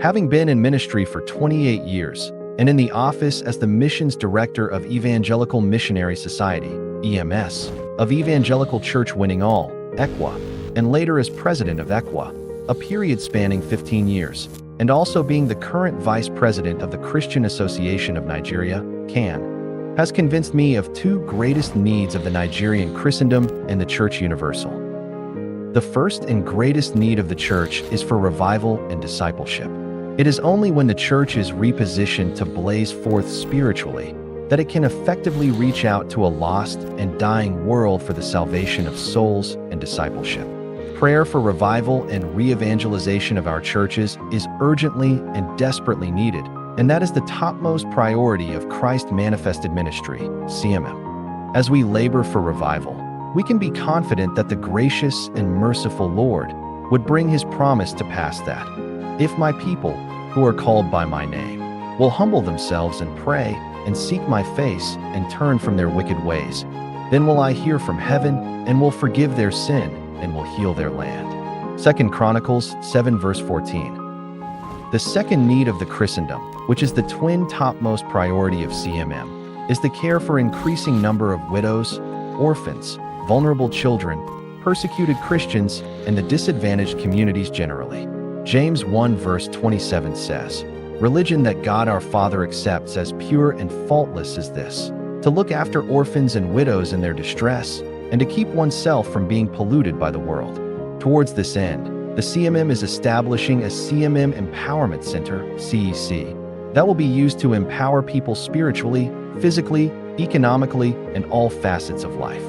Having been in ministry for 28 years and in the office as the Missions Director of Evangelical Missionary Society, EMS, of Evangelical Church Winning All, ECWA, and later as President of ECWA, a period spanning 15 years, and also being the current Vice President of the Christian Association of Nigeria, CAN, has convinced me of two greatest needs of the Nigerian Christendom and the Church Universal. The first and greatest need of the Church is for revival and discipleship. It is only when the Church is repositioned to blaze forth spiritually that it can effectively reach out to a lost and dying world for the salvation of souls and discipleship. Prayer for revival and re-evangelization of our churches is urgently and desperately needed, and that is the topmost priority of Christ Manifested Ministry, CMM. As we labor for revival, we can be confident that the gracious and merciful Lord would bring His promise to pass that, if my people, who are called by my name, will humble themselves and pray and seek my face and turn from their wicked ways, then will I hear from heaven and will forgive their sin and will heal their land. 2 Chronicles 7 verse 14. The second need of the Christendom, which is the twin topmost priority of CMM, is the care for increasing number of widows, orphans, vulnerable children, persecuted Christians, and the disadvantaged communities generally. James 1 verse 27 says, "Religion that God our Father accepts as pure and faultless is this, to look after orphans and widows in their distress, and to keep oneself from being polluted by the world." Towards this end, the CMM is establishing a CMM Empowerment Center, CEC, that will be used to empower people spiritually, physically, economically, and all facets of life.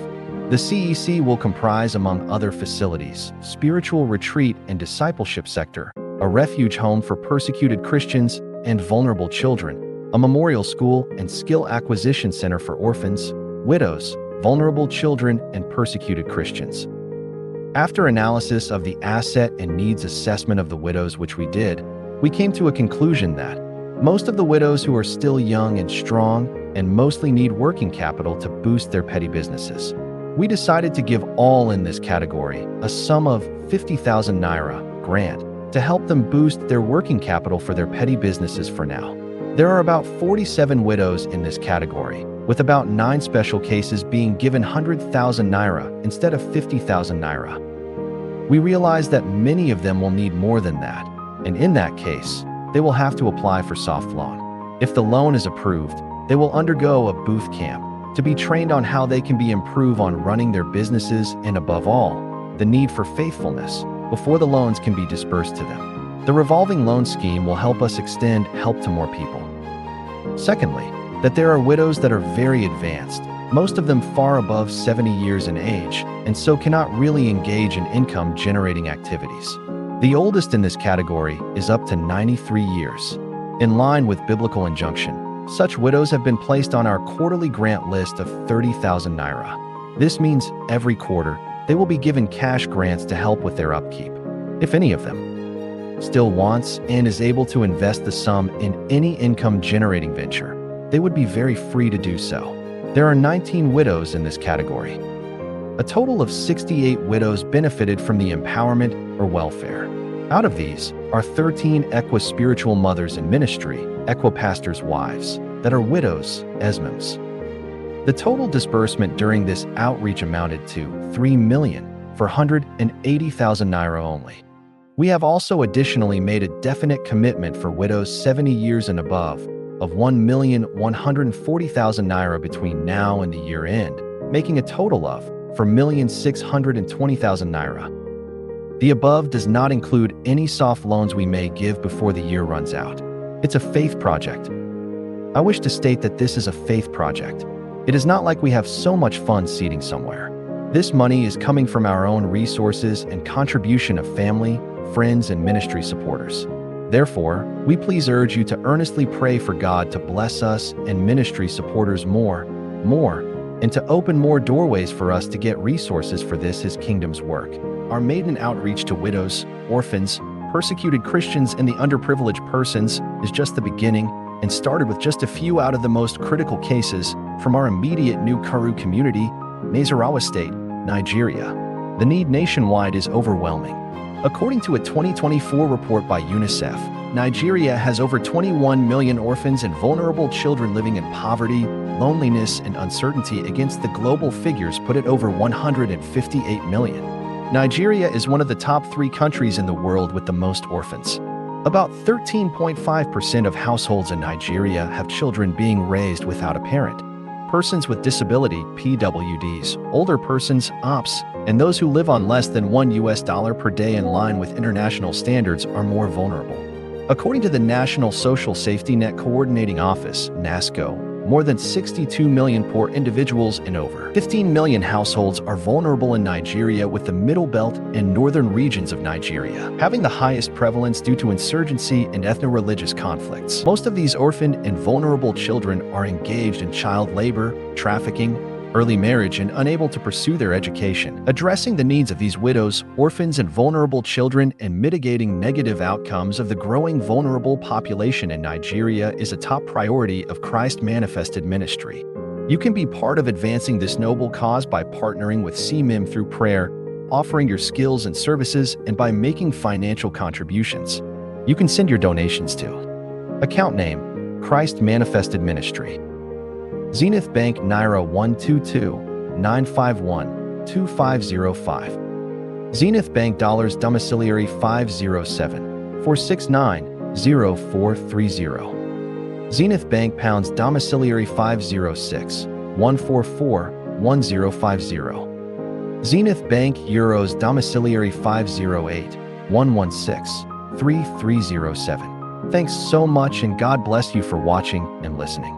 The CEC will comprise, among other facilities, spiritual retreat and discipleship sector, a refuge home for persecuted Christians and vulnerable children, a memorial school and skill acquisition center for orphans, widows, vulnerable children, and persecuted Christians. After analysis of the asset and needs assessment of the widows which we did, we came to a conclusion that most of the widows who are still young and strong and mostly need working capital to boost their petty businesses. We decided to give all in this category a sum of 50,000 naira grant to help them boost their working capital for their petty businesses for now. There are about 47 widows in this category, with about 9 special cases being given 100,000 naira instead of 50,000 naira. We realize that many of them will need more than that, and in that case, they will have to apply for soft loan. If the loan is approved, they will undergo a booth camp to be trained on how they can be improved on running their businesses and, above all, the need for faithfulness before the loans can be dispersed to them. The revolving loan scheme will help us extend help to more people. Secondly, that there are widows that are very advanced, most of them far above 70 years in age, and so cannot really engage in income-generating activities. The oldest in this category is up to 93 years. In line with biblical injunction, such widows have been placed on our quarterly grant list of 30,000 naira. This means every quarter, they will be given cash grants to help with their upkeep. If any of them still wants and is able to invest the sum in any income-generating venture, they would be very free to do so. There are 19 widows in this category. A total of 68 widows benefited from the empowerment or welfare. Out of these are 13 ECWA spiritual mothers in ministry, ECWA pastors' wives, that are widows, ESMMs. The total disbursement during this outreach amounted to 3,480,000 naira only. We have also additionally made a definite commitment for widows 70 years and above of 1,140,000 naira between now and the year end, making a total of 4,620,000 naira. The above does not include any soft loans we may give before the year runs out. It's a faith project. I wish to state that this is a faith project. It is not like we have so much fun seeding somewhere. This money is coming from our own resources and contribution of family, friends, and ministry supporters. Therefore, we please urge you to earnestly pray for God to bless us and ministry supporters more, and to open more doorways for us to get resources for this His kingdom's work. Our maiden outreach to widows, orphans, persecuted Christians, and the underprivileged persons is just the beginning and started with just a few out of the most critical cases from our immediate new Karu community, Nasarawa State, Nigeria. The need nationwide is overwhelming. According to a 2024 report by UNICEF, Nigeria has over 21 million orphans and vulnerable children living in poverty, loneliness, and uncertainty. Against the global figures put at over 158 million. Nigeria is one of the top 3 countries in the world with the most orphans. About 13.5% of households in Nigeria have children being raised without a parent. Persons with disability, PWDs, older persons, OPS, and those who live on less than $1 per day in line with international standards are more vulnerable. According to the National Social Safety Net Coordinating Office, NASCO, more than 62 million poor individuals and over 15 million households are vulnerable in Nigeria, with the Middle Belt and northern regions of Nigeria having the highest prevalence due to insurgency and ethno-religious conflicts. Most of these orphaned and vulnerable children are engaged in child labor, trafficking, early marriage, and unable to pursue their education. Addressing the needs of these widows, orphans, and vulnerable children and mitigating negative outcomes of the growing vulnerable population in Nigeria is a top priority of Christ Manifested Ministry. You can be part of advancing this noble cause by partnering with CMIM through prayer, offering your skills and services, and by making financial contributions. You can send your donations to account name, Christ Manifested Ministry. Zenith Bank Naira 122-951-2505. Zenith Bank Dollars Domiciliary 507-469-0430. Zenith Bank Pounds Domiciliary 506-144-1050. Zenith Bank Euros Domiciliary 508-116-3307. Thanks so much, and God bless you for watching and listening.